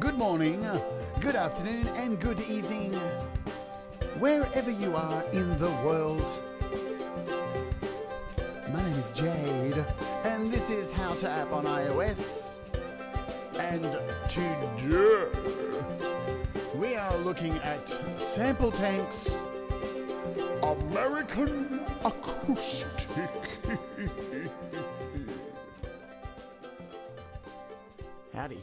Good morning, good afternoon, and good evening, wherever you are in the world. My name is Jade, and this is How to App on iOS. And today, we are looking at SampleTank's American Acoustic. Howdy.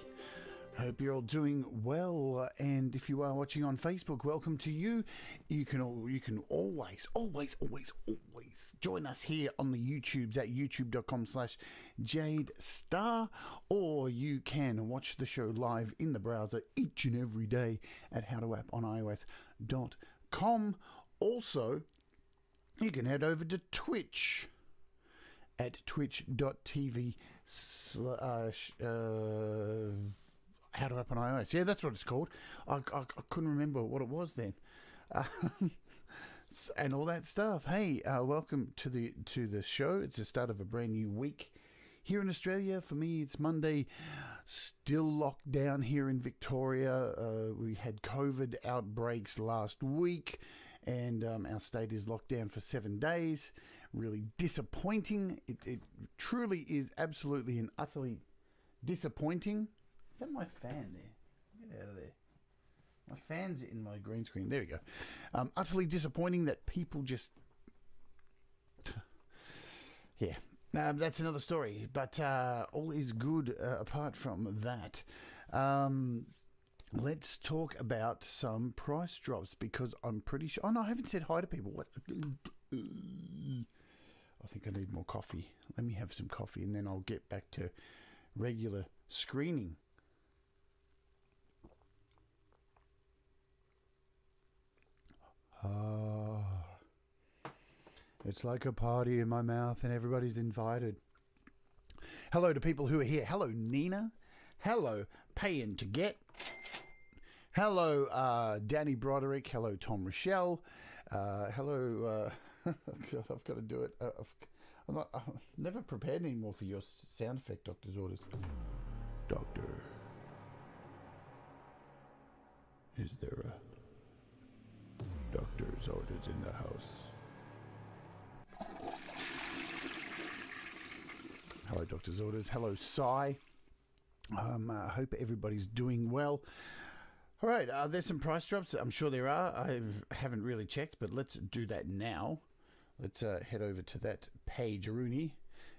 Hope you're all doing well, and if you are watching on Facebook, welcome to you. You can always join us here on the YouTubes at youtube.com/Jade Starr, or you can watch the show live in the browser each and every day at howtoapponIOS.com. Also, you can head over to Twitch at twitch.tv/ How to App on iOS. Yeah, that's what it's called. I couldn't remember what it was then. And all that stuff. Hey, welcome to the show. It's the start of a brand new week here in Australia. For me, it's Monday. Still locked down here in Victoria. We had COVID outbreaks last week, and our state is locked down for 7 days. Really disappointing. It truly is absolutely and utterly disappointing. Is that my fan there? Get out of there. My fan's in my green screen. There we go. Utterly disappointing that people just... Yeah. That's another story. But all is good apart from that. Let's talk about some price drops, because I'm pretty sure... Oh, no, I haven't said hi to people. What? I think I need more coffee. Let me have some coffee, and then I'll get back to regular screening. It's like a party in my mouth and everybody's invited. Hello to people who are here. Hello, Nina. Hello, Paying to Get. Hello, Danny Broderick. Hello, Tom Rochelle. Hello, God, I've got to do it. I'm never prepared anymore for your sound effect, Doctor's Orders. Doctor, is there a Doctor's Orders in the house? Hello, Doctor's Orders. Hello, Sai. I hope everybody's doing well. All right, there's some price drops. I'm sure there are. I haven't really checked, but let's do that now. Let's head over to that page, Rooney,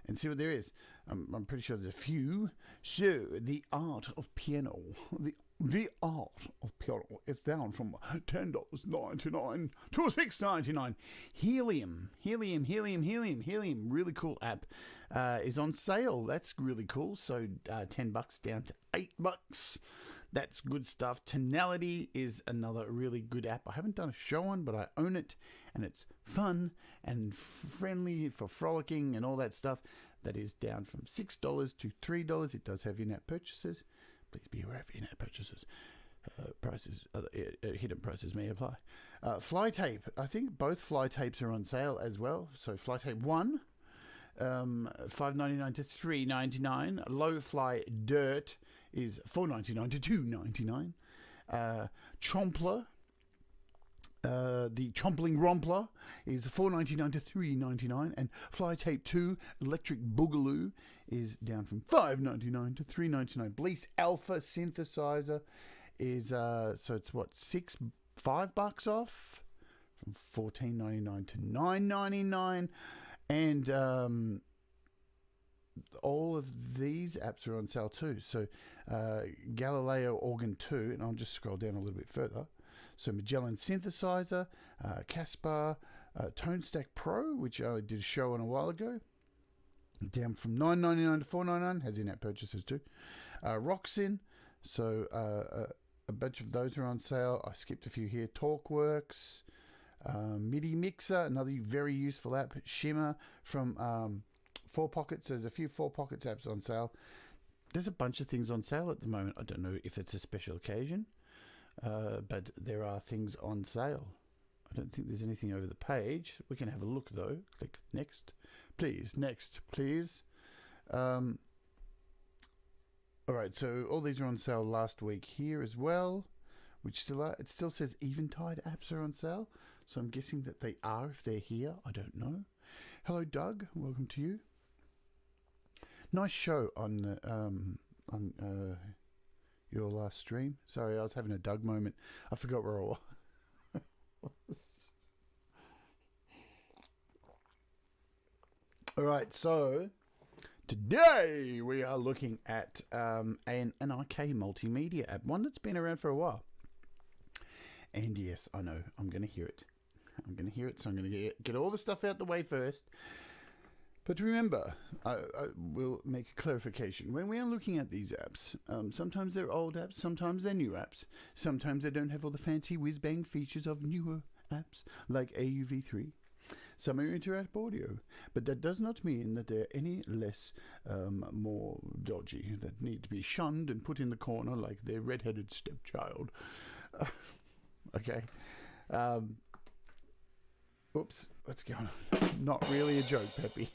and see what there is. I'm pretty sure there's a few. So, the art of piano. The art of piano is down from $10.99 to $6.99. Helium, really cool app, is on sale. That's really cool. So $10 down to $8. That's good stuff. Tonality is another really good app. I haven't done a show on, but I own it, and it's fun and friendly for frolicking and all that stuff. That is down from $6 to $3. It does have in-app purchases. Please be aware of in-app purchases. Hidden prices may apply. Fly tape. I think both fly tapes are on sale as well. So fly tape 1, $5.99 to $3.99. Low fly dirt is $4.99 to $2.99. Chompler. The Chompling Rompler is $4.99 to $3.99, and Fly Tape 2 Electric Boogaloo is down from $5.99 to $3.99. Bleece Alpha Synthesizer is so it's what, $5 off, from $14.99 to $9.99, and all of these apps are on sale too. So Galileo Organ 2, and I'll just scroll down a little bit further. So Magellan Synthesizer, Caspar, Tone Stack Pro, which I did a show on a while ago, down from $9.99 to $4.99, has in-app purchases too. Roxin, so a bunch of those are on sale. I skipped a few here. TalkWorks, MIDI Mixer, another very useful app. Shimmer from 4 Pockets. There's a few 4 Pockets apps on sale. There's a bunch of things on sale at the moment. I don't know if it's a special occasion, but there are things on sale. I don't think there's anything over the page. We can have a look though. Click next, please. Next, please. All right, so all these are on sale last week here as well, which still are. It still says Eventide apps are on sale, so I'm guessing that they are if they're here. I don't know. Hello, Doug. Welcome to you. Nice show on your last stream. Sorry, I was having a Doug moment. I forgot where I was. All right, so today we are looking at an IK Multimedia app, one that's been around for a while. And yes, I know, I'm going to hear it. I'm going to hear it, so I'm going to get all the stuff out the way first. But remember, I will make a clarification. When we are looking at these apps, sometimes they're old apps, sometimes they're new apps. Sometimes they don't have all the fancy whiz-bang features of newer apps, like AUV3. Some are interactive audio, but that does not mean that they're any less more dodgy, that need to be shunned and put in the corner like their red-headed stepchild. Okay. Oops, let's go on. Not really a joke, Peppy.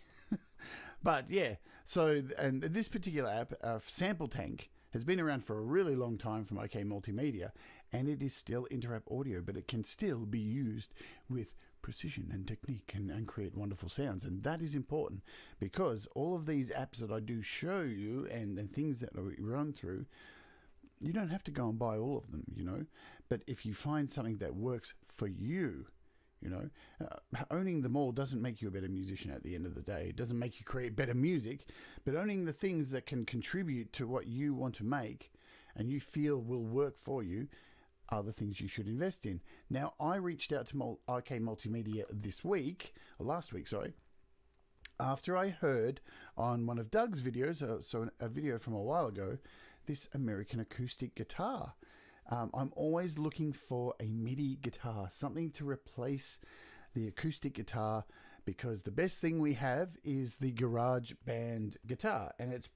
But yeah, so, and this particular app, SampleTank, has been around for a really long time from IK Multimedia, and it is still interactive audio, but it can still be used with precision and technique and create wonderful sounds. And that is important, because all of these apps that I do show you and things that we run through, you don't have to go and buy all of them, you know. But if you find something that works for you, you know, owning them all doesn't make you a better musician at the end of the day. It doesn't make you create better music, but owning the things that can contribute to what you want to make and you feel will work for you are the things you should invest in. Now, I reached out to IK Multimedia last week, after I heard on one of Doug's videos, so a video from a while ago, this American acoustic guitar. I'm always looking for a MIDI guitar, something to replace the acoustic guitar, because the best thing we have is the garage band guitar, and it's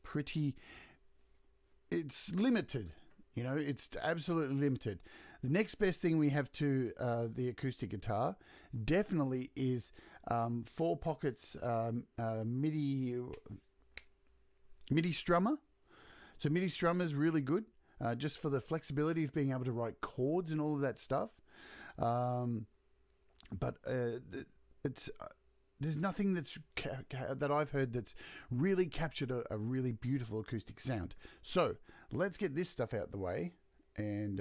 limited. You know, it's absolutely limited. The next best thing we have to the acoustic guitar definitely is 4 Pockets MIDI Strummer. So MIDI Strummer is really good. Just for the flexibility of being able to write chords and all of that stuff. But there's nothing that I've heard that's really captured a really beautiful acoustic sound. So let's get this stuff out the way, and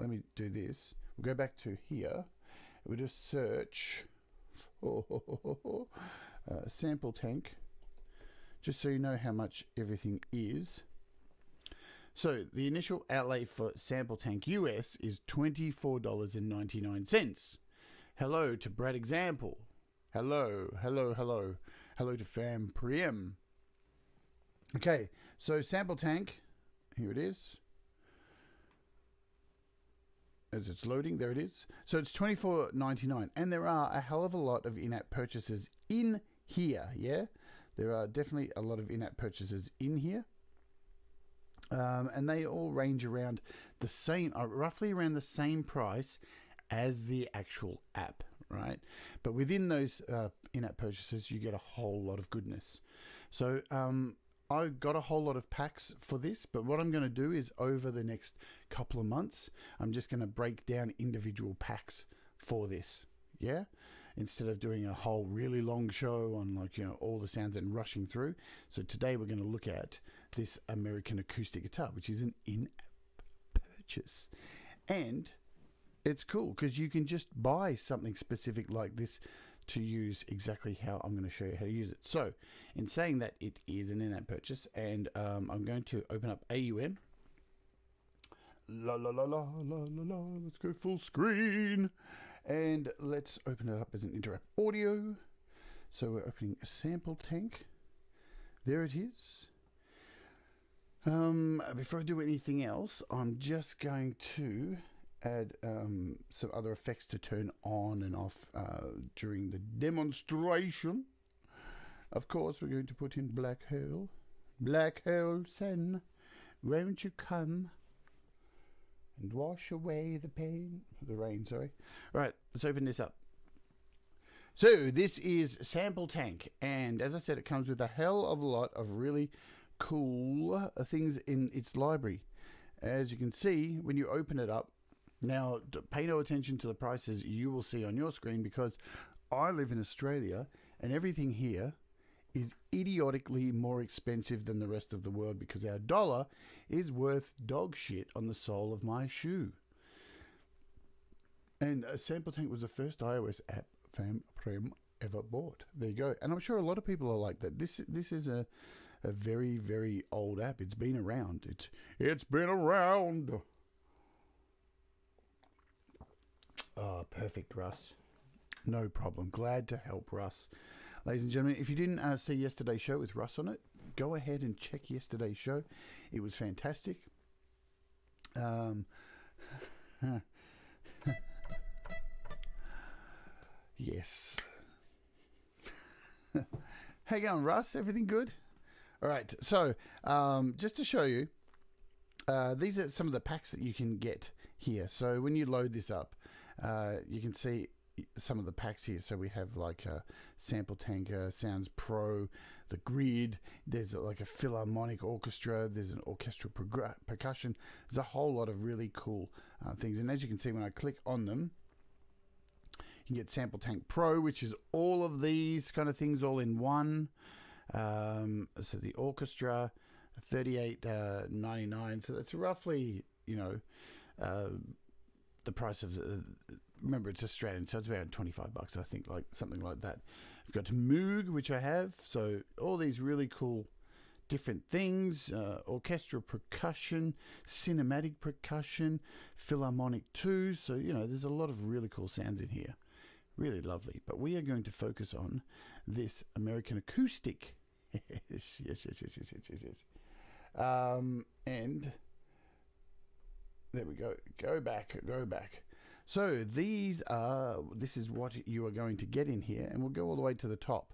let me do this. We'll go back to here. We'll just search SampleTank, just so you know how much everything is. So the initial outlay for SampleTank US is $24.99. Hello to Brad Example. Hello to Fam Priem. Okay, so SampleTank, here it is. As it's loading, there it is. So it's $24.99, and there are a hell of a lot of in-app purchases in here, yeah? There are definitely a lot of in-app purchases in here. And they all range around the same, roughly around the same price as the actual app, right? But within those in-app purchases, you get a whole lot of goodness. So I got a whole lot of packs for this, but what I'm going to do is over the next couple of months, I'm just going to break down individual packs for this, yeah? Instead of doing a whole really long show on, like, you know, all the sounds and rushing through. So today we're going to look at this American acoustic guitar, which is an in-app purchase. And it's cool because you can just buy something specific like this to use exactly how I'm going to show you how to use it. So in saying that, it is an in-app purchase, and I'm going to open up AUM. Let's go full screen. And let's open it up as an interactive audio. So we're opening a SampleTank. There it is. Before I do anything else, I'm just going to add some other effects to turn on and off during the demonstration. Of course, we're going to put in Black Hole. Black Hole, Sen, won't you come and wash away the rain, sorry. Right, let's open this up. So this is SampleTank, and as I said, it comes with a hell of a lot of really cool things in its library. As you can see, when you open it up, now pay no attention to the prices you will see on your screen, because I live in Australia and everything here is idiotically more expensive than the rest of the world, because our dollar is worth dog shit on the sole of my shoe. And SampleTank was the first iOS app fam ever bought. There you go. And I'm sure a lot of people are like that. This is a very, very old app. It's been around. It's been around. Oh, perfect, Russ. No problem. Glad to help, Russ. Ladies and gentlemen, if you didn't see yesterday's show with Russ on it, go ahead and check yesterday's show. It was fantastic. Yes. How you going, Russ? Everything good? All right. So, just to show you, these are some of the packs that you can get here. So when you load this up, you can see some of the packs here. So we have like a SampleTank Sounds Pro, the Grid. There's like a Philharmonic Orchestra. There's an orchestral percussion. There's a whole lot of really cool things. And as you can see, when I click on them, you can get SampleTank Pro, which is all of these kind of things all in one. So the orchestra, $38.99. So that's roughly, you know, the price of remember, it's Australian, so it's around $25, I think, like something like that. I've got Moog, which I have. So all these really cool different things, orchestral percussion, cinematic percussion, Philharmonic 2. So, you know, there's a lot of really cool sounds in here. Really lovely. But we are going to focus on this American Acoustic. yes. And there we go. Go back. So this is what you are going to get in here, and we'll go all the way to the top.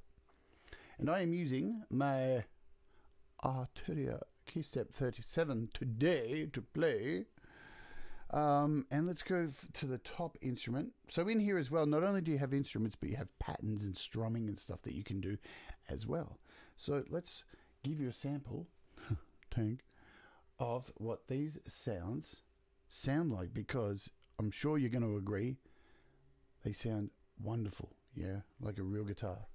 And I am using my Arturia Keystep 37 today to play. And let's go to the top instrument. So in here as well, not only do you have instruments, but you have patterns and strumming and stuff that you can do as well. So let's give you a sample, tank, of what these sounds sound like, because I'm sure you're going to agree they sound wonderful. Yeah, like a real guitar.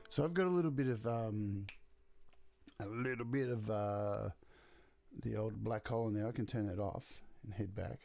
So I've got a little bit of the old black hole in there. I can turn that off and head back.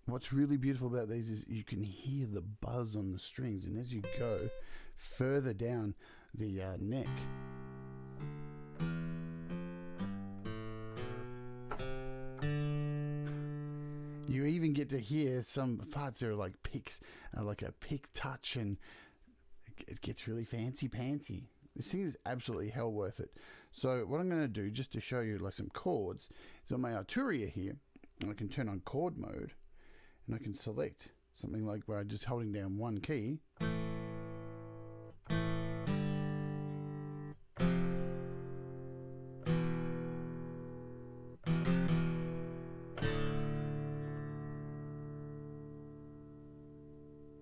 What's really beautiful about these is you can hear the buzz on the strings, and as you go further down the neck, you even get to hear some parts that are like picks, like a pick touch, and it gets really fancy pantsy. This thing is absolutely hell worth it. So what I'm going to do, just to show you like some chords, is on my Arturia here, and I can turn on chord mode. And I can select something like where I'm just holding down one key.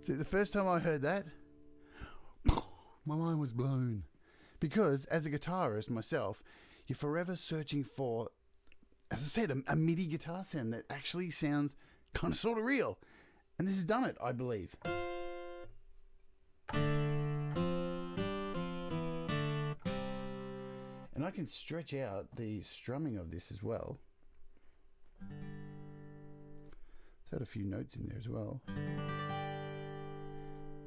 See, the first time I heard that, my mind was blown. Because as a guitarist myself, you're forever searching for, as I said, a MIDI guitar sound that actually sounds kind of sort of real, and this has done it, I believe. And I can stretch out the strumming of this as well. It's had a few notes in there as well.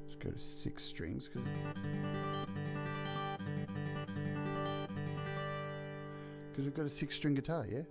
Let's go to 6 strings because we've got a 6-string guitar, yeah?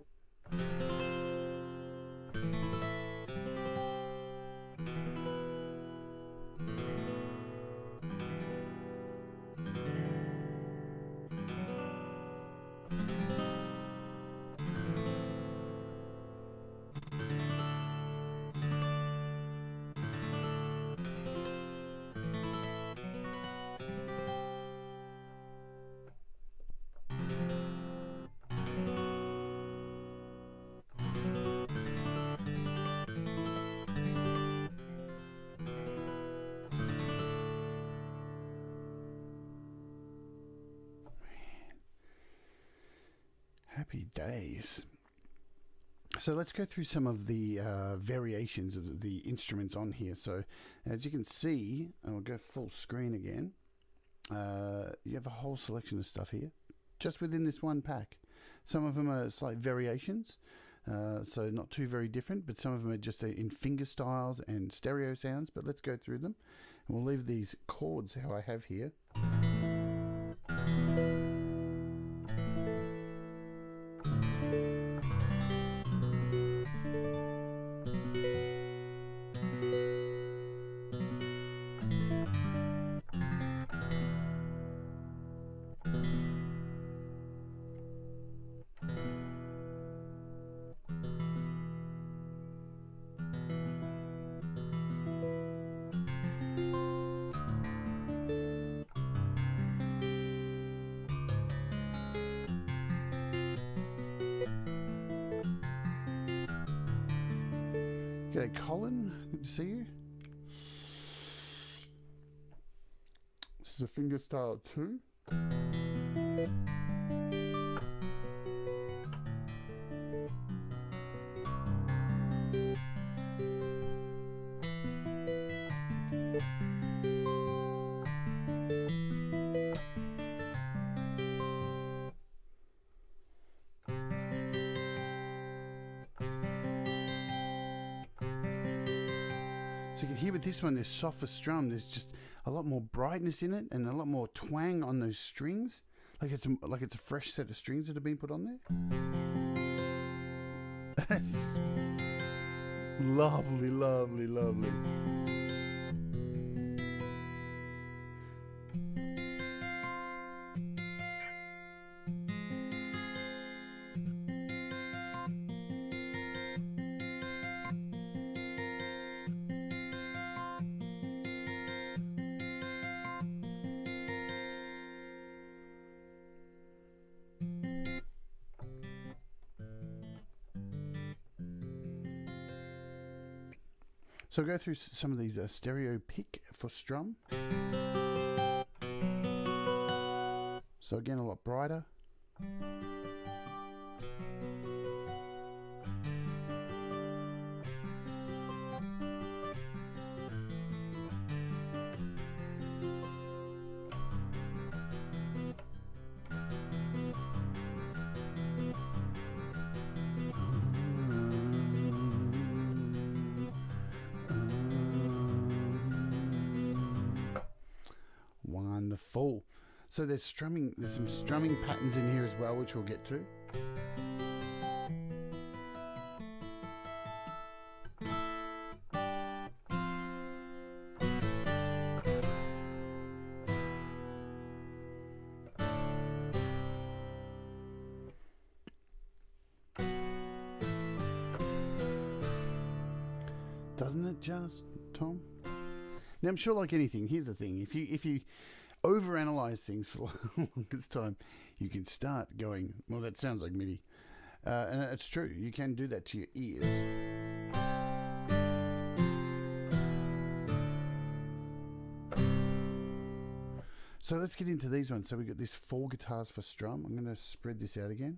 Happy days. So let's go through some of the variations of the instruments on here. So as you can see, I'll go full screen again. You have a whole selection of stuff here, just within this one pack. Some of them are slight variations, so not too very different, but some of them are just in finger styles and stereo sounds. But let's go through them, and we'll leave these chords how I have here. G'day Colin, good to see you. This is a finger style 2. So you can hear with this one, there's softer strum. There's just a lot more brightness in it and a lot more twang on those strings. Like it's a fresh set of strings that have been put on there. That's lovely, lovely, lovely. So I'll go through some of these stereo pick for strum. So again, a lot brighter. Wonderful. So there's strumming, there's some strumming patterns in here as well, which we'll get to. Doesn't it just, Tom? Now I'm sure, like anything, here's the thing: if you overanalyze things for the longest time, you can start going, well, that sounds like MIDI, and it's true. You can do that to your ears. So let's get into these ones. So we've got these 4 guitars for strum. I'm going to spread this out again.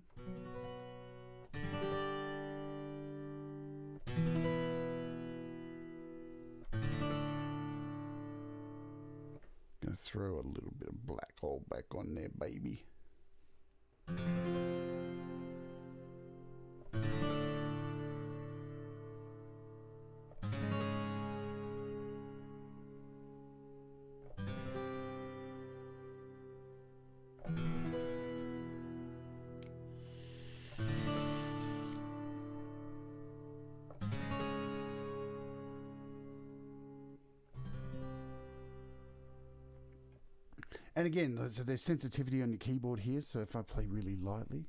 Gonna throw a little bit of black hole back on there, baby. And again, so there's sensitivity on your keyboard here, so if I play really lightly.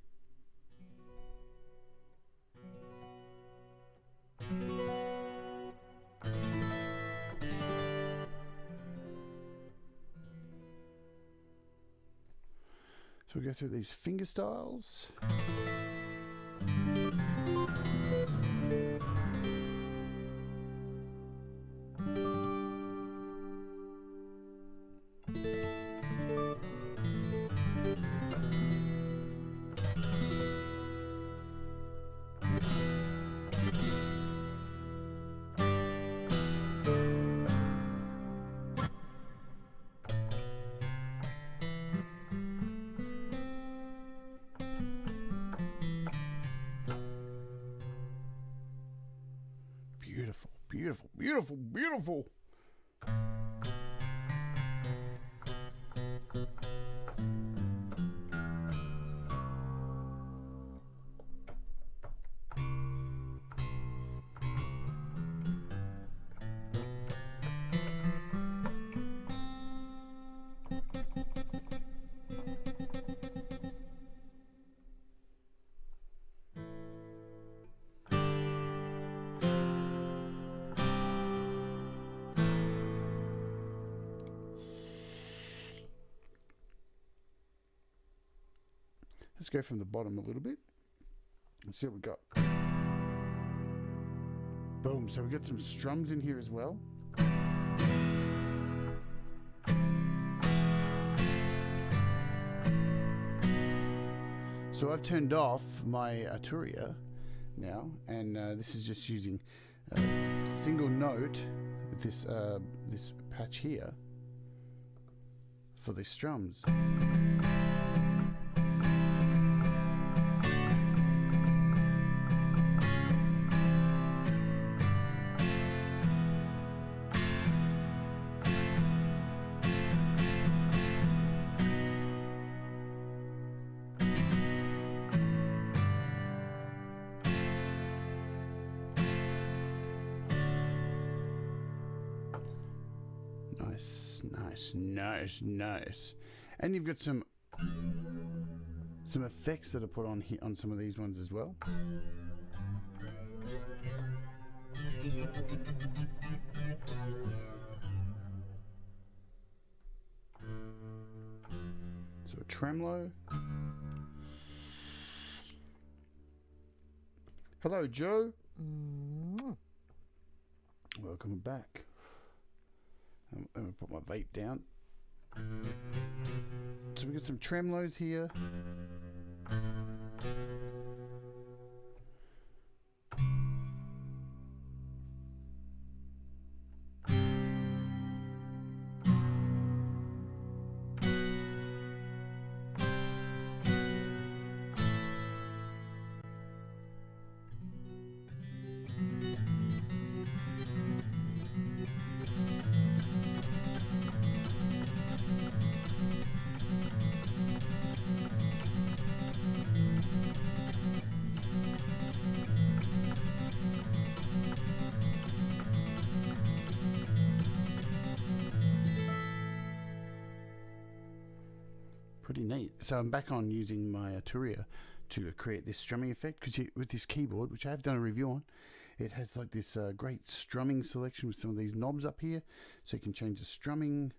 So we go through these finger styles. Beautiful, beautiful, beautiful, beautiful. Let's go from the bottom a little bit and see what we got. Boom. So we got some strums in here as well. So I've turned off my Arturia now, and this is just using a single note with this this patch here for the strums. Nice. And you've got some effects that are put on here on some of these ones as well. So a tremolo. Hello, Joe. Welcome back. I'm going to put my vape down. So we got some tremolos here. Pretty neat. So I'm back on using my Arturia to create this strumming effect, because with this keyboard, which I have done a review on, it has like this great strumming selection with some of these knobs up here, so you can change the strumming.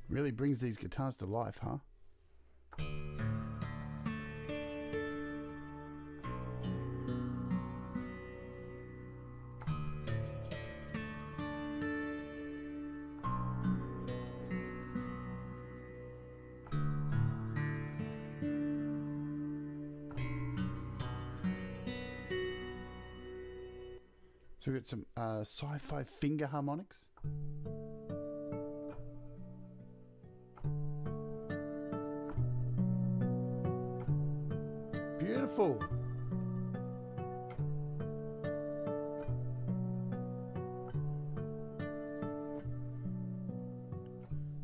Really brings these guitars to life, huh? So we've got some sci-fi finger harmonics. Beautiful.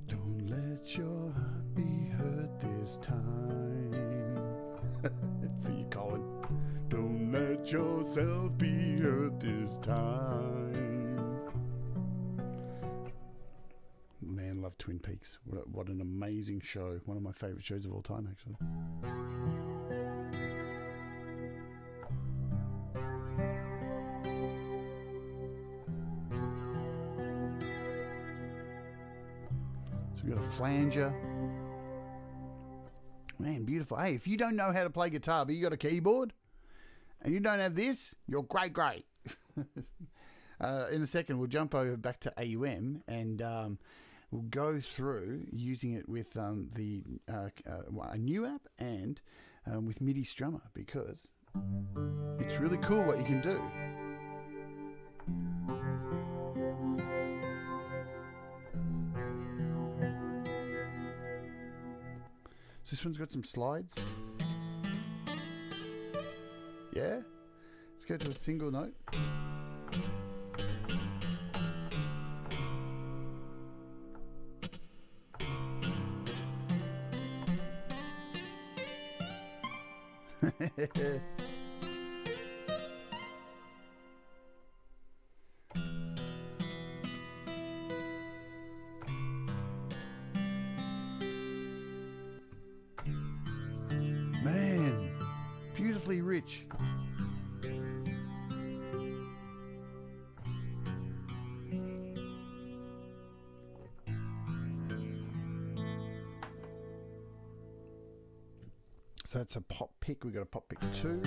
Don't let your heart be hurt this time. let yourself be hurt this time. Man, love Twin Peaks. What an amazing show. One of my favourite shows of all time, actually. So we've got a flanger. Man, beautiful. Hey, if you don't know how to play guitar, but you got a keyboard, and you don't have this, you're great. In a second, we'll jump over back to AUM, and we'll go through using it with a new app and with MIDI Strummer, because it's really cool what you can do. So this one's got some slides. Yeah? Let's go to a single note. Man, beautifully rich. So that's a pop pick. We've got a pop pick 2.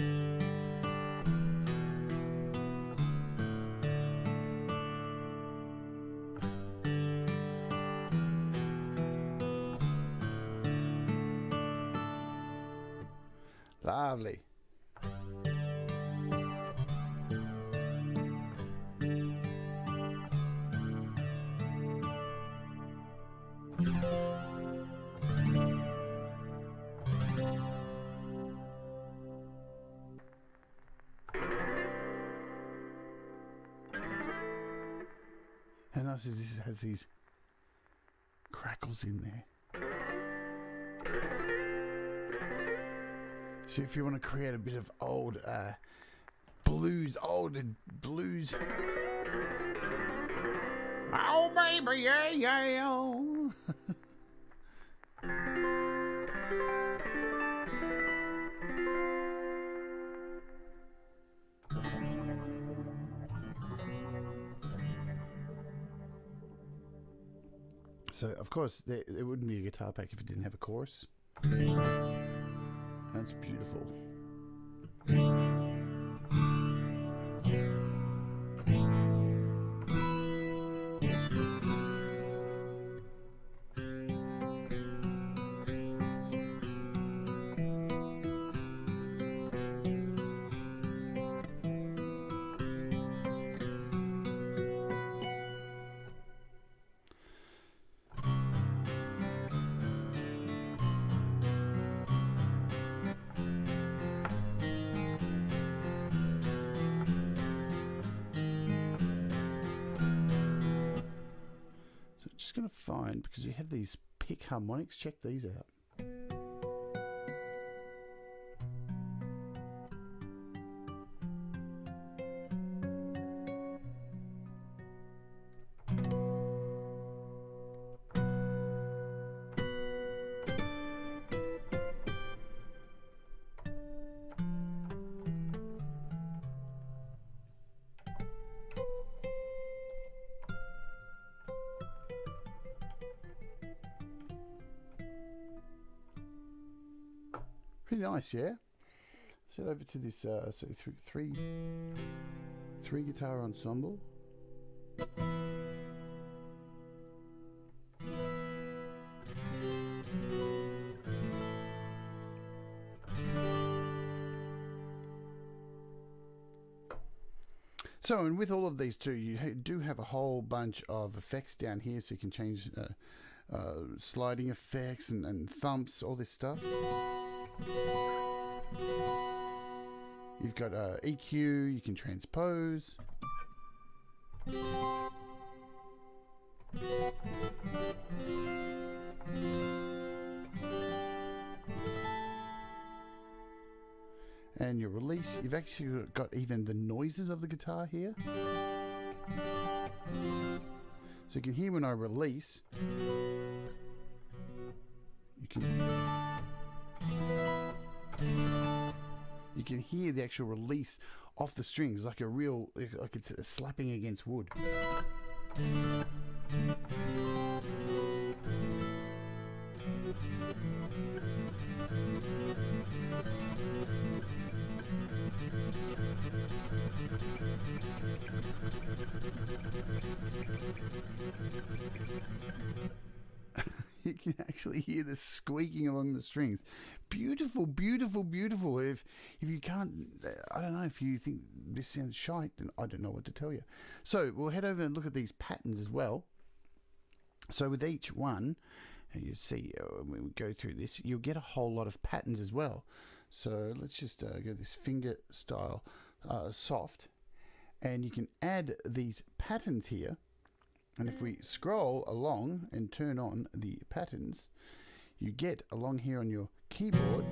Lovely. How nice is this? It has these crackles in there. So if you want to create a bit of old blues. Oh, baby, yeah. So, of course, it wouldn't be a guitar pack if it didn't have a chorus. That's beautiful. Just going to find, because we have these pick harmonics, check these out. Pretty nice, yeah? Let's head over to this so three guitar ensemble. So, and with all of these too, you do have a whole bunch of effects down here, so you can change sliding effects and thumps, all this stuff. You've got EQ, you can transpose. and your release, you've actually got even the noises of the guitar here. So you can hear when I release, you can hear the actual release off the strings, like a real, like it's slapping against wood. You can actually hear the squeaking along the strings. Beautiful, beautiful, beautiful. If you can't, I don't know, if you think this sounds shite, then I don't know what to tell you. So we'll head over and look at these patterns as well. So with each one, you see when we go through this, you'll get a whole lot of patterns as well. So let's just go this finger style soft, and you can add these patterns here. And if we scroll along and turn on the patterns, you get along here on your keyboard.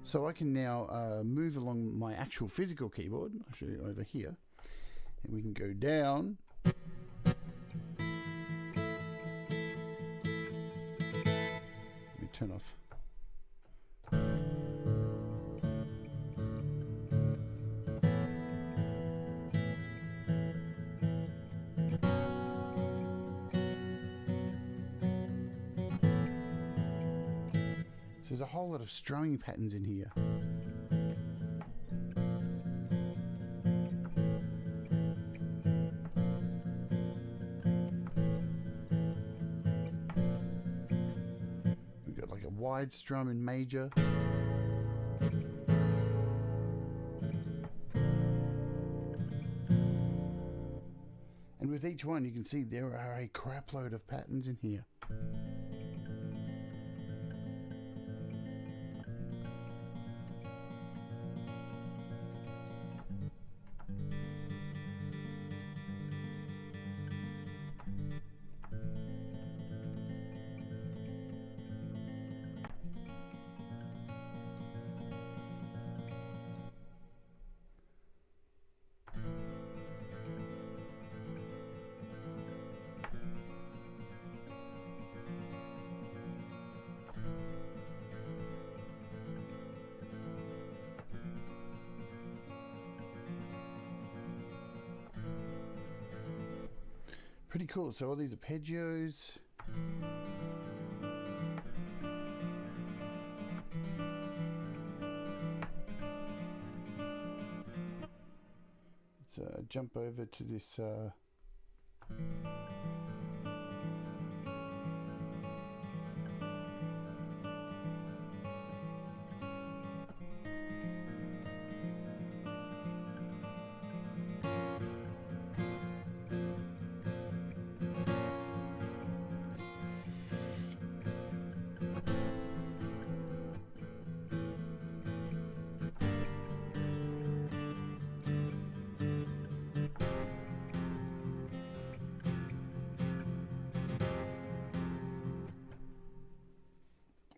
So I can now move along my actual physical keyboard. I'll show you over here. And we can go down. Let me turn off. There's a whole lot of strumming patterns in here. We've got like a wide strum in major. And with each one you can see there are a crapload of patterns in here. Pretty cool. So all these arpeggios. Let's jump over to this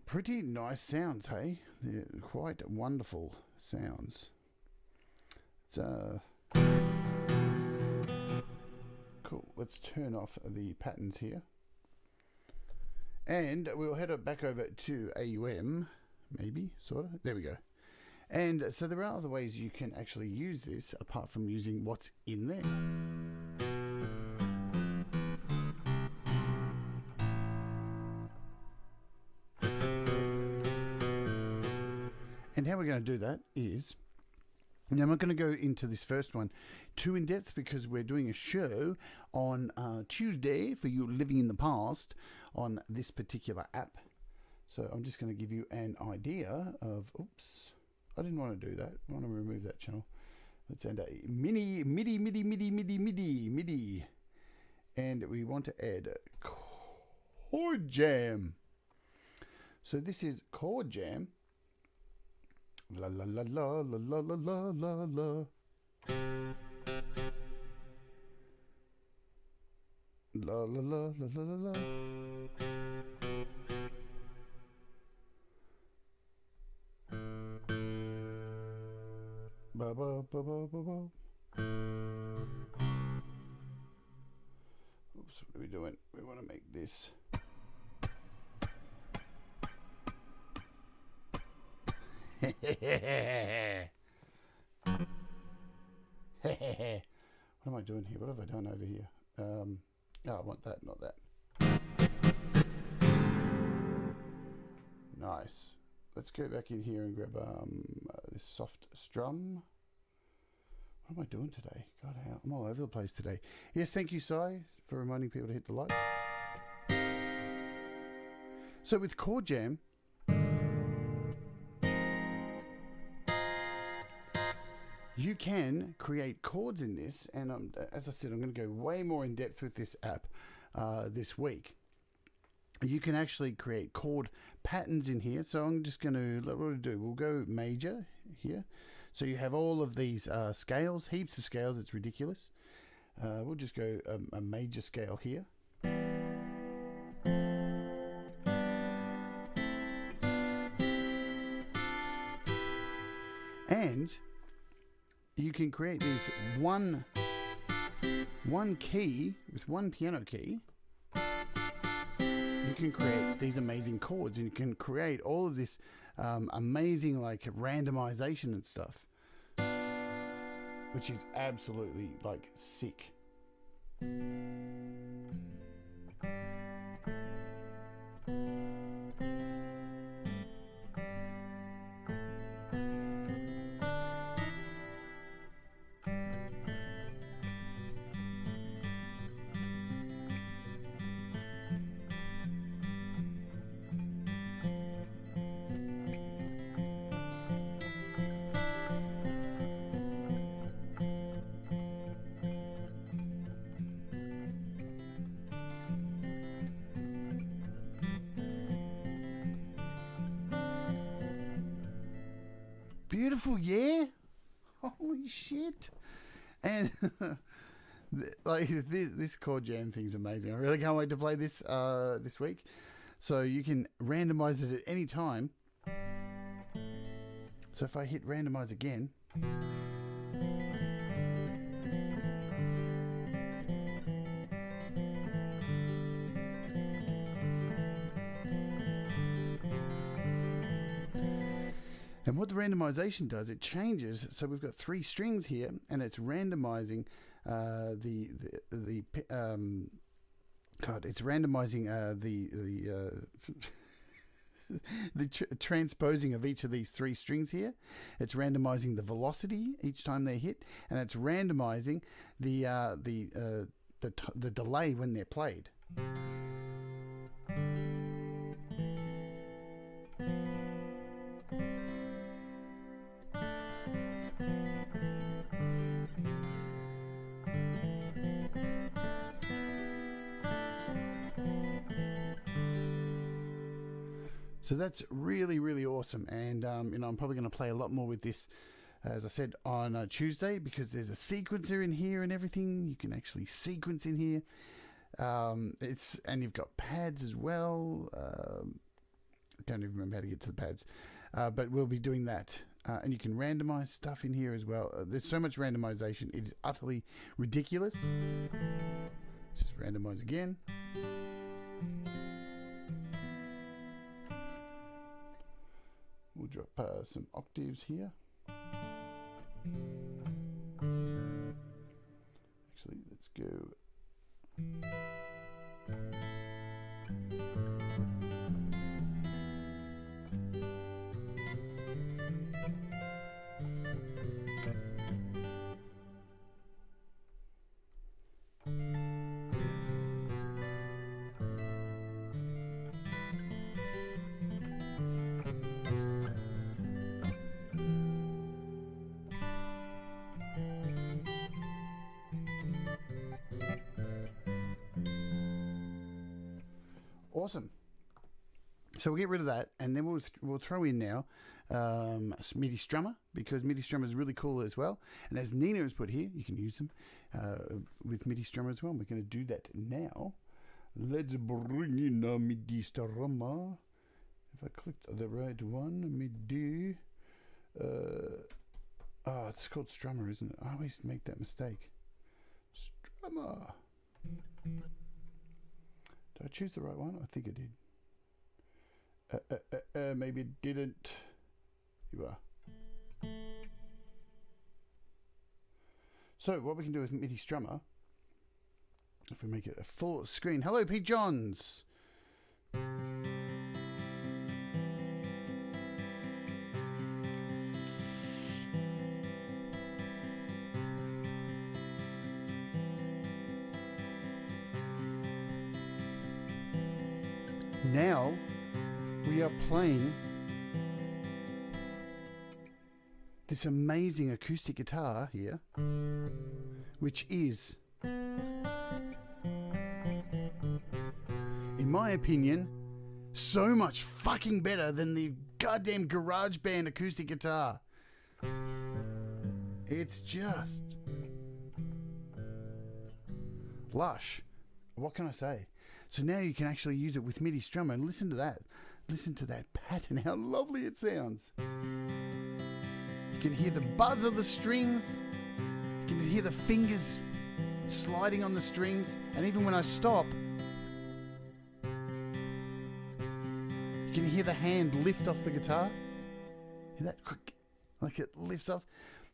pretty nice sounds, hey? They're quite wonderful sounds. It's cool. Let's turn off the patterns here. And we'll head back over to AUM, maybe, sort of. There we go. And so there are other ways you can actually use this apart from using what's in there. And how we're going to do that is, now I'm not going to go into this first one too in depth because we're doing a show on Tuesday for you living in the past on this particular app. So I'm just going to give you an idea of, oops, I didn't want to do that. I want to remove that channel. Let's add a MIDI. And we want to add Chord Jam. So this is Chord Jam. La la la la la la la la la la. La la la la la la la. Ba, ba, ba, ba, ba, ba. Oops, what are we doing? We want to make this. What am I doing here? What have I done over here? Oh, I want that, not that. Nice. Let's go back in here and grab this soft strum. What am I doing today? God, I'm all over the place today. Yes, thank you, Sai, for reminding people to hit the like. So with Chord Jam, you can create chords in this, and as I said, I'm going to go way more in depth with this app this week. You can actually create chord patterns in here. So I'm just going to, what we'll do, we'll go major here. So you have all of these scales, heaps of scales, it's ridiculous. We'll just go a major scale here. And you can create these one key with one piano key. You can create these amazing chords, and you can create all of this amazing like randomization and stuff, which is absolutely like sick. Beautiful, yeah. Holy shit! And like this Chord Jam thing's amazing. I really can't wait to play this this week. So you can randomize it at any time. So if I hit randomize again. And what the randomization does, it changes. So we've got 3 strings here, and it's randomizing it's randomizing the transposing of each of these 3 strings here. It's randomizing the velocity each time they hit, and it's randomizing the delay when they're played. So that's really, really awesome, and I'm probably going to play a lot more with this, as I said, on Tuesday, because there's a sequencer in here and everything. You can actually sequence in here. And you've got pads as well. I don't even remember how to get to the pads, but we'll be doing that. And you can randomize stuff in here as well. There's so much randomization; it is utterly ridiculous. Let's just randomize again. We'll drop some octaves here. Actually, let's go. Awesome. So we'll get rid of that, and then we'll throw in now MIDI Strummer, because MIDI Strummer is really cool as well. And as Nina has put here, you can use them with MIDI Strummer as well. We're going to do that now. Let's bring in a MIDI Strummer. If I clicked the right one, MIDI. Oh, it's called Strummer, isn't it? I always make that mistake. Strummer. Did I choose the right one? I think I did. Maybe it didn't. You are. So what we can do with MIDI Strummer, if we make it a full screen. Hello, Pete Johns. Now we are playing this amazing acoustic guitar here, which is, in my opinion, so much fucking better than the goddamn GarageBand acoustic guitar. It's just lush. What can I say? So now you can actually use it with MIDI Strummer, and listen to that. Listen to that pattern, how lovely it sounds. You can hear the buzz of the strings. You can hear the fingers sliding on the strings. And even when I stop, you can hear the hand lift off the guitar. Hear that? Like it lifts off.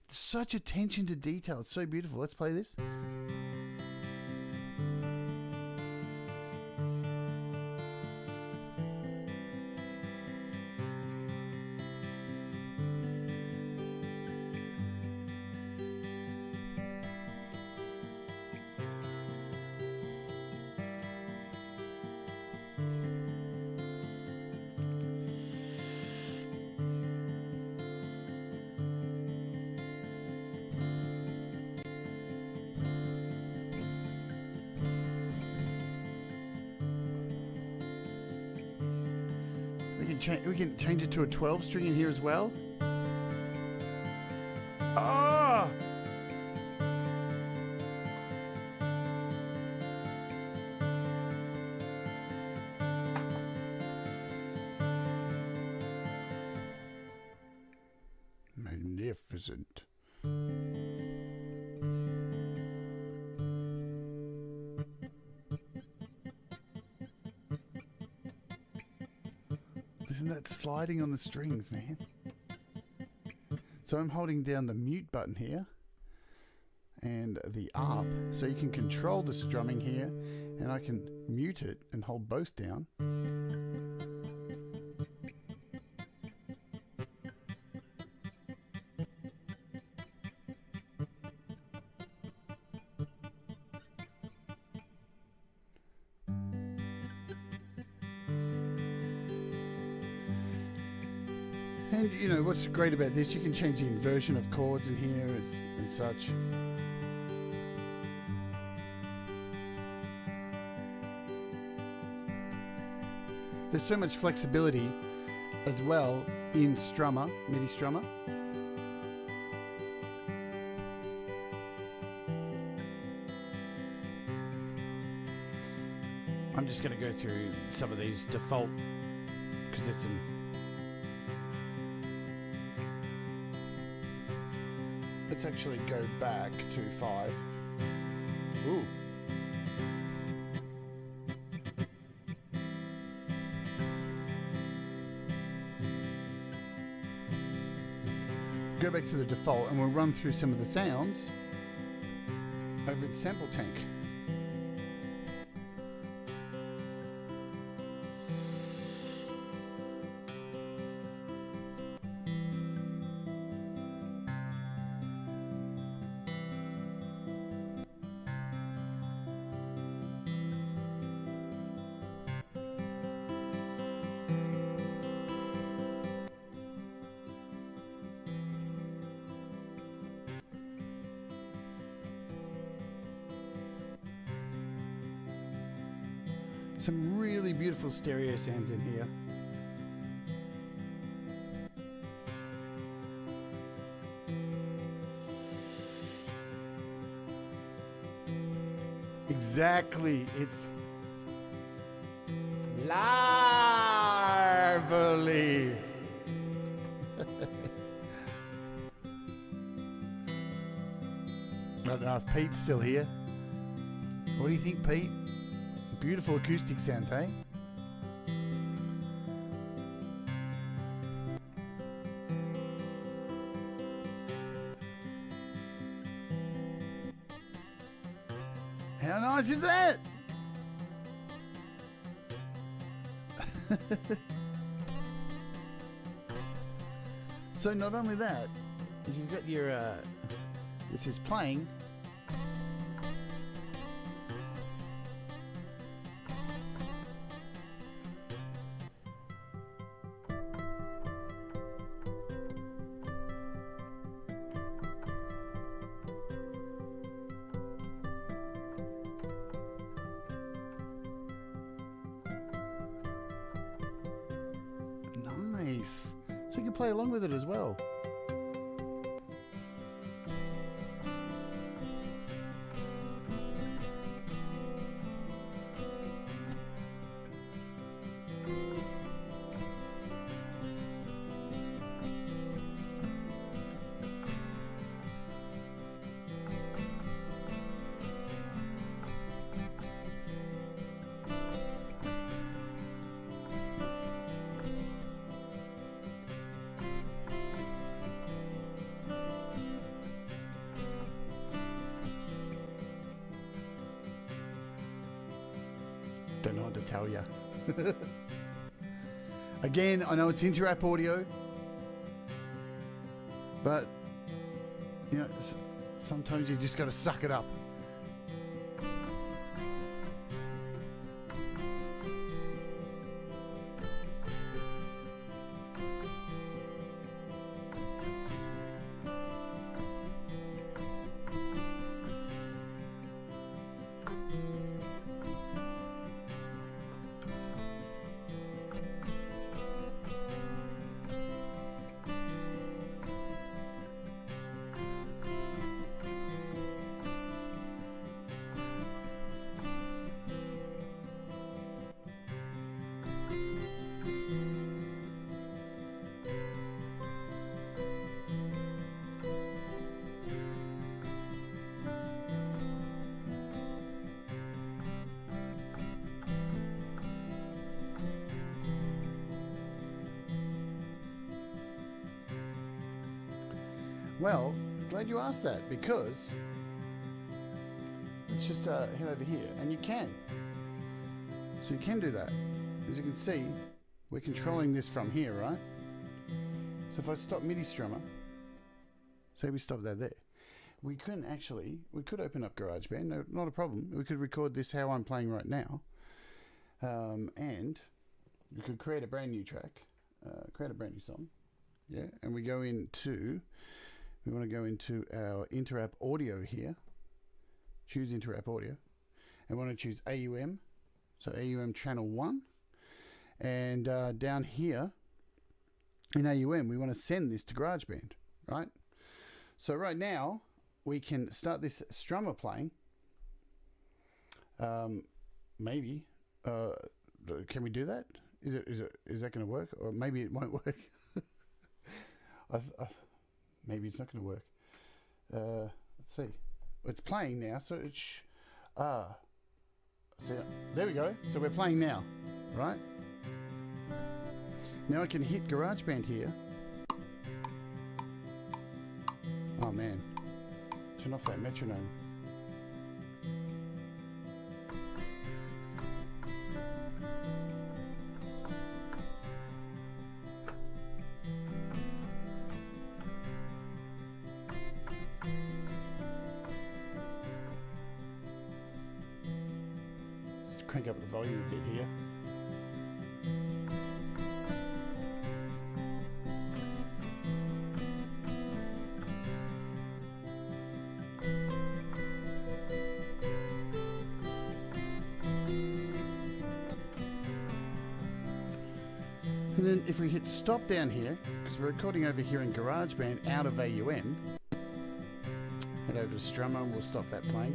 Such attention to detail. It's so beautiful. Let's play this. We can change it to a 12 string in here as well. Ah! Magnificent. Isn't that sliding on the strings, man? So I'm holding down the mute button here and the ARP, so you can control the strumming here, and I can mute it and hold both down. And you know what's great about this, you can change the inversion of chords in here and such. There's so much flexibility as well in Strummer, MIDI Strummer. I'm just going to go through some of these default, because there's some. Let's actually go back to 5. Ooh. Go back to the default and we'll run through some of the sounds over in SampleTank. Some really beautiful stereo sounds in here. Exactly, it's lively. I don't know if Pete's still here. What do you think, Pete? Beautiful acoustic sounds, hey? How nice is that? So not only that, is you've got your this is playing. Nice. So you can play along with it as well. Don't know what to tell you. Again, I know it's inter-app audio, but you know, sometimes you just got to suck it up. Well, glad you asked that, because let's just head over here, and you can. So you can do that. As you can see, we're controlling this from here, right? So if I stop MIDI Strummer, say we stop that there, we could open up GarageBand, no, not a problem. We could record this how I'm playing right now, and we could create a brand new track, create a brand new song, yeah, and we want to go into our inter-app audio here, choose inter-app audio, and want to choose AUM, so AUM channel 1, and down here in AUM we want to send this to GarageBand, right? So right now we can start this strummer playing, maybe, can we do that? Is that going to work? Or maybe it won't work. Maybe it's not going to work. Let's see. It's playing now, so it's... see, there we go. So we're playing now, right? Now I can hit GarageBand here. Oh, man. Turn off that metronome. Crank up the volume a bit here. And then if we hit stop down here, because we're recording over here in GarageBand out of AUM, head over to Strummer and we'll stop that playing.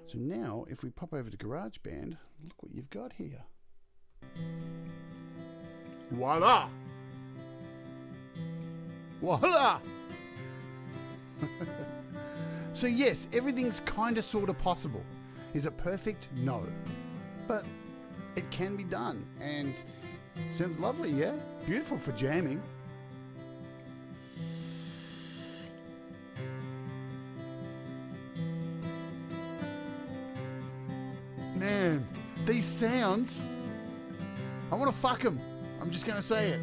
So now, if we pop over to GarageBand, look what you've got here. Voila! Voila! So yes, everything's kind of sort of possible. Is it perfect? No. But it can be done, and sounds lovely, yeah? Beautiful for jamming. Man, these sounds, I want to fuck them. I'm just going to say it.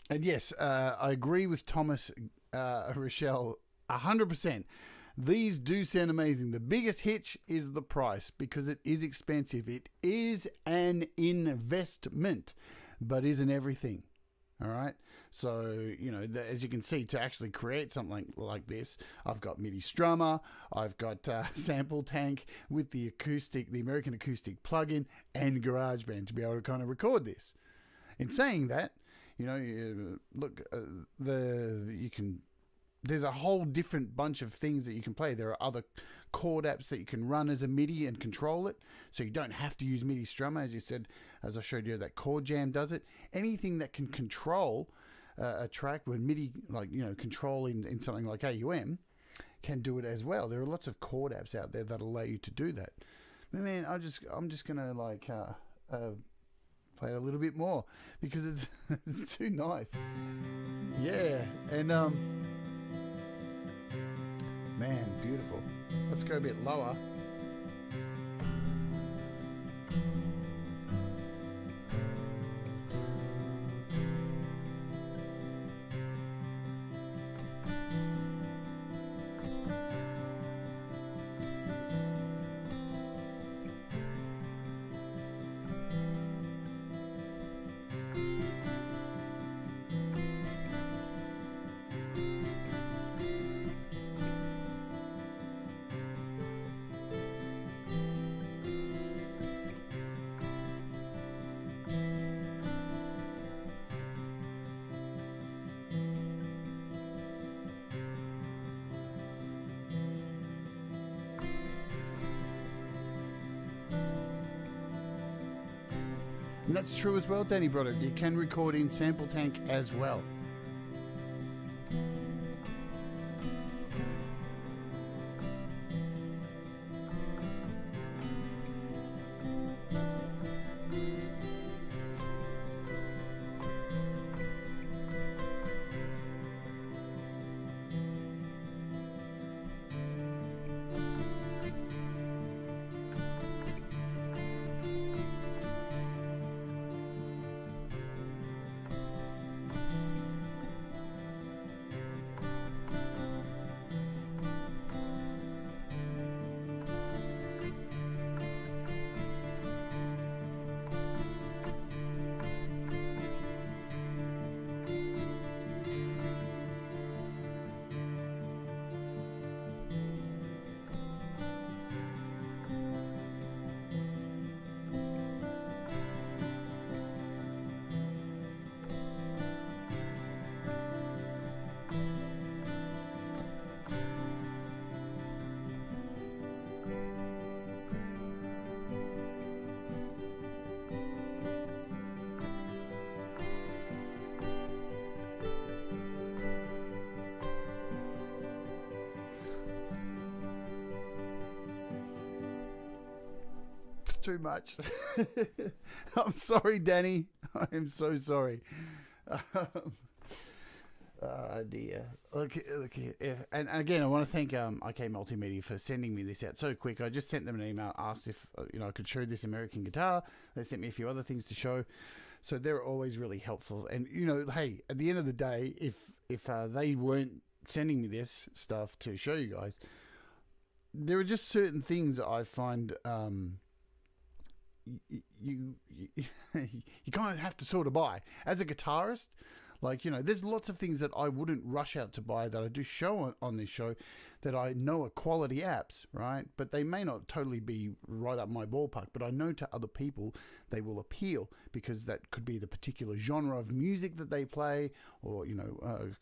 And yes, I agree with Thomas Rochelle 100%. These do sound amazing. The biggest hitch is the price, because it is expensive. It is an investment, but isn't everything. All right. So, you know, as you can see, to actually create something like this, I've got MIDI Strummer, I've got SampleTank with the acoustic, the American Acoustic plugin, and GarageBand to be able to kind of record this. In saying that, you know, look, there's a whole different bunch of things that you can play. There are other chord apps that you can run as a MIDI and control it, so you don't have to use MIDI Strummer, as you said, as I showed you, that Chord Jam does it. Anything that can control a track with MIDI, like, you know, control in something like AUM, can do it as well. There are lots of chord apps out there that allow you to do that. But man, I'm just gonna like play it a little bit more, because it's it's too nice. Yeah, and man, beautiful. Let's go a bit lower. And that's true as well, Danny Broderick. You can record in SampleTank as well. Too much. I'm sorry, Danny. I am so sorry. Dear. Look here. And again, I want to thank IK Multimedia for sending me this out so quick. I just sent them an email, asked if I could show this American guitar. They sent me a few other things to show. So they're always really helpful. And hey, at the end of the day, if they weren't sending me this stuff to show you guys, there are just certain things that I find you kind of have to sort of buy as a guitarist. Like, there's lots of things that I wouldn't rush out to buy that I do show on this show that I know are quality apps, right? But they may not totally be right up my ballpark, but I know to other people they will appeal because that could be the particular genre of music that they play, or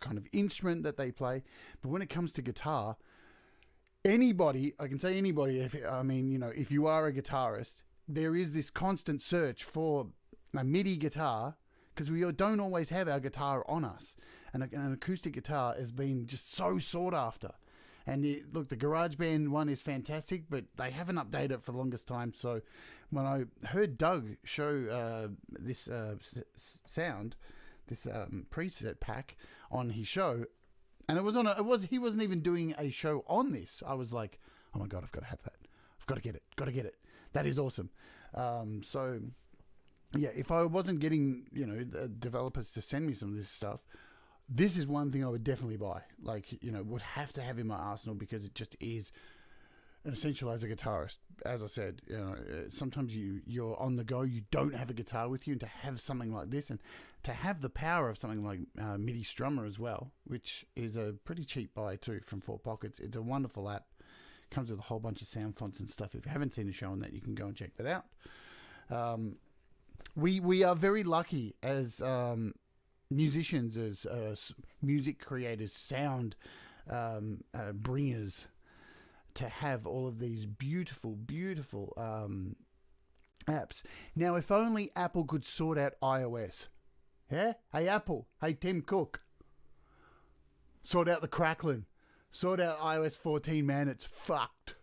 kind of instrument that they play. But when it comes to guitar, anybody, I can say anybody, if you are a guitarist, there is this constant search for a MIDI guitar, because we don't always have our guitar on us. And an acoustic guitar has been just so sought after. And look, the GarageBand one is fantastic, but they haven't updated it for the longest time. So when I heard Doug show this sound, this preset pack on his show, and he wasn't even doing a show on this. I was like, oh my God, I've got to have that. I've got to get it. Got to get it. That is awesome. So yeah, if I wasn't getting, the developers to send me some of this stuff, this is one thing I would definitely buy. Like, would have to have in my arsenal, because it just is an essential as a guitarist. As I said, sometimes you're on the go, you don't have a guitar with you, and to have something like this, and to have the power of something like MIDI Strummer as well, which is a pretty cheap buy too from 4Pockets. It's a wonderful app. Comes with a whole bunch of sound fonts and stuff. If you haven't seen a show on that, you can go and check that out. We are very lucky as musicians, as music creators, sound bringers, to have all of these beautiful, beautiful apps. Now, if only Apple could sort out iOS. Yeah? Hey, Apple. Hey, Tim Cook. Sort out the crackling. Sort out iOS 14, man. It's fucked.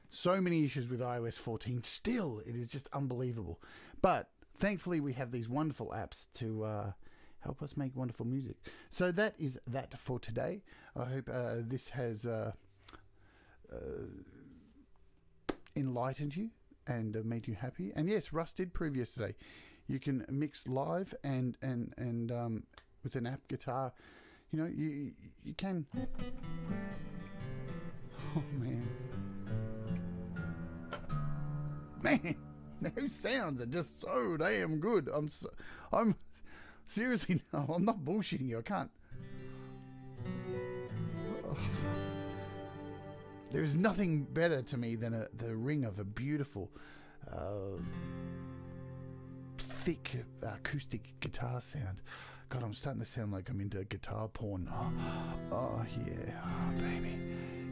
So many issues with iOS 14. Still, it is just unbelievable. But thankfully, we have these wonderful apps to help us make wonderful music. So that is that for today. I hope this has enlightened you and made you happy. And yes, Russ did prove yesterday. You can mix live and with an app guitar. You can. Oh man, those sounds are just so damn good. I'm seriously, no, I'm not bullshitting you. I can't. Oh. There is nothing better to me than the ring of a beautiful, thick acoustic guitar sound. God, I'm starting to sound like I'm into guitar porn. Oh yeah, oh, baby,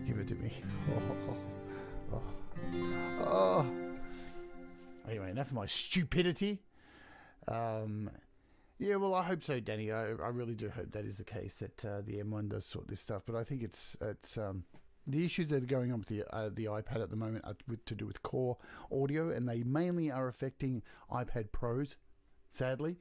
give it to me. Oh. Anyway, enough of my stupidity. Yeah, well, I hope so, Danny. I really do hope that is the case, that the M1 does sort this stuff. But I think it's the issues that are going on with the iPad at the moment are to do with core audio, and they mainly are affecting iPad Pros, sadly,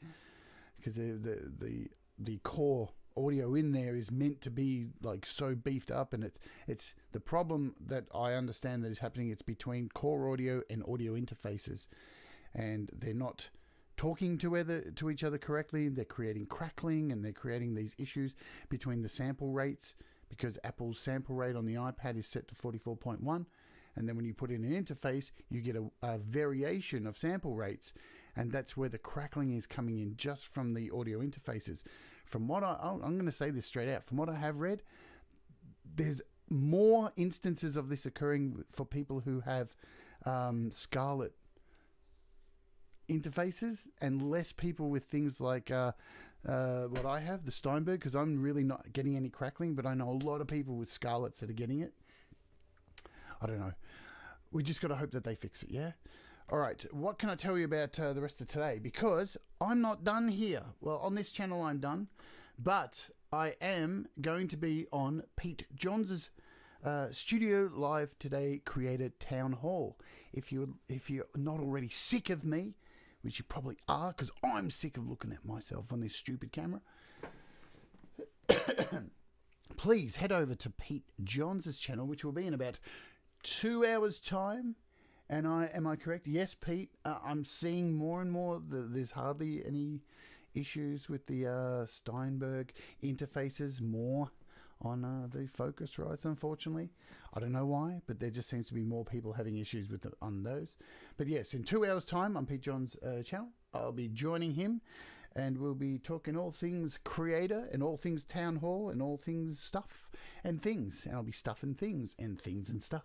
because the core audio in there is meant to be like so beefed up, and it's the problem that I understand that is happening. It's between core audio and audio interfaces, and they're not talking to each other correctly. They're creating crackling, and they're creating these issues between the sample rates, because Apple's sample rate on the iPad is set to 44.1, and then when you put in an interface, you get a variation of sample rates, and that's where the crackling is coming in, just from the audio interfaces. From what I'm going to say this straight out, from what I have read, there's more instances of this occurring for people who have Scarlett interfaces, and less people with things like what I have, the Steinberg, because I'm really not getting any crackling, but I know a lot of people with Scarletts that are getting it. I don't know. We just got to hope that they fix it, yeah? All right, what can I tell you about the rest of today? Because I'm not done here. Well, on this channel I'm done, but I am going to be on Pete Johns' Studio Live Today Creator Town Hall. If you're not already sick of me, which you probably are, because I'm sick of looking at myself on this stupid camera, please head over to Pete Johns' channel, which will be in about 2 hours' time. And am I correct? Yes, Pete. I'm seeing more and more. There's hardly any issues with the Steinberg interfaces. More on the Focusrites, unfortunately. I don't know why, but there just seems to be more people having issues with on those. But yes, in 2 hours' time on Pete Johns' channel, I'll be joining him, and we'll be talking all things creator, and all things town hall, and all things stuff and things. And I'll be stuffing things and stuff.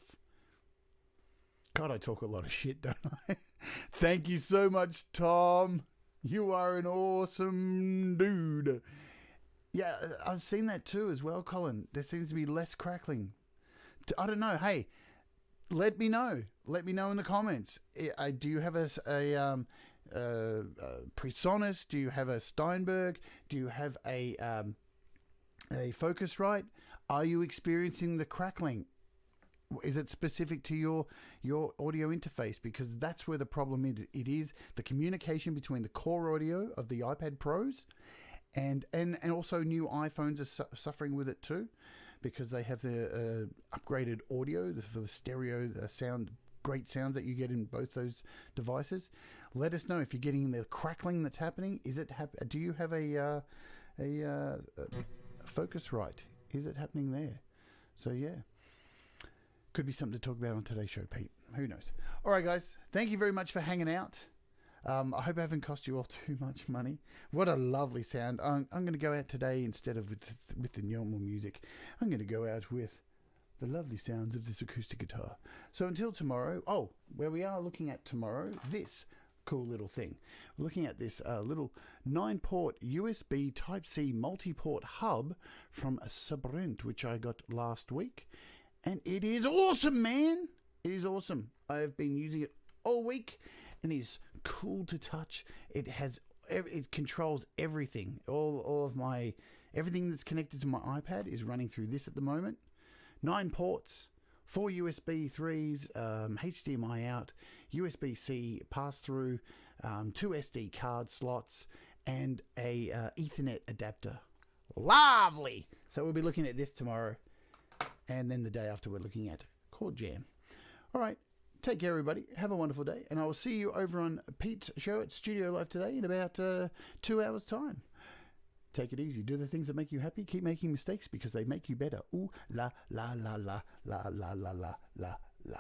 God, I talk a lot of shit, don't I? Thank you so much, Tom. You are an awesome dude. Yeah, I've seen that too as well, Colin. There seems to be less crackling. I don't know. Hey, let me know. Let me know in the comments. Do you have Presonus? Do you have a Steinberg? Do you have a Focusrite? Are you experiencing the crackling? Is it specific to your audio interface? Because that's where the problem is. It is the communication between the core audio of the iPad Pros and also new iPhones are suffering with it too, because they have the upgraded audio for the stereo sound, great sounds that you get in both those devices. Let us know if you're getting the crackling that's happening. Is it do you have a Focusrite? Is it happening there? So yeah, could be something to talk about on today's show, Pete. Who knows? All right, guys, thank you very much for hanging out. I hope I haven't cost you all too much money. What a lovely sound. I'm going to go out today, instead of with the normal music, I'm going to go out with the lovely sounds of this acoustic guitar. So until tomorrow, where we are looking at tomorrow, this cool little thing. We're looking at this little 9-port USB Type-C multi-port hub from a Sprint, which I got last week. And it is awesome, man. It is awesome. I've been using it all week, and it's cool to touch. It controls everything. All of my everything that's connected to my iPad is running through this at the moment. 9 ports, 4 USB 3s, HDMI out, USB-C pass-through, 2 SD card slots, and a Ethernet adapter. Lovely! So we'll be looking at this tomorrow, and then the day after we're looking at Chord Jam. All right, take care, everybody. Have a wonderful day, and I will see you over on Pete's show at Studio Live today in about 2 hours' time. Take it easy. Do the things that make you happy. Keep making mistakes because they make you better. Ooh, la, la, la, la, la, la, la, la, la, la.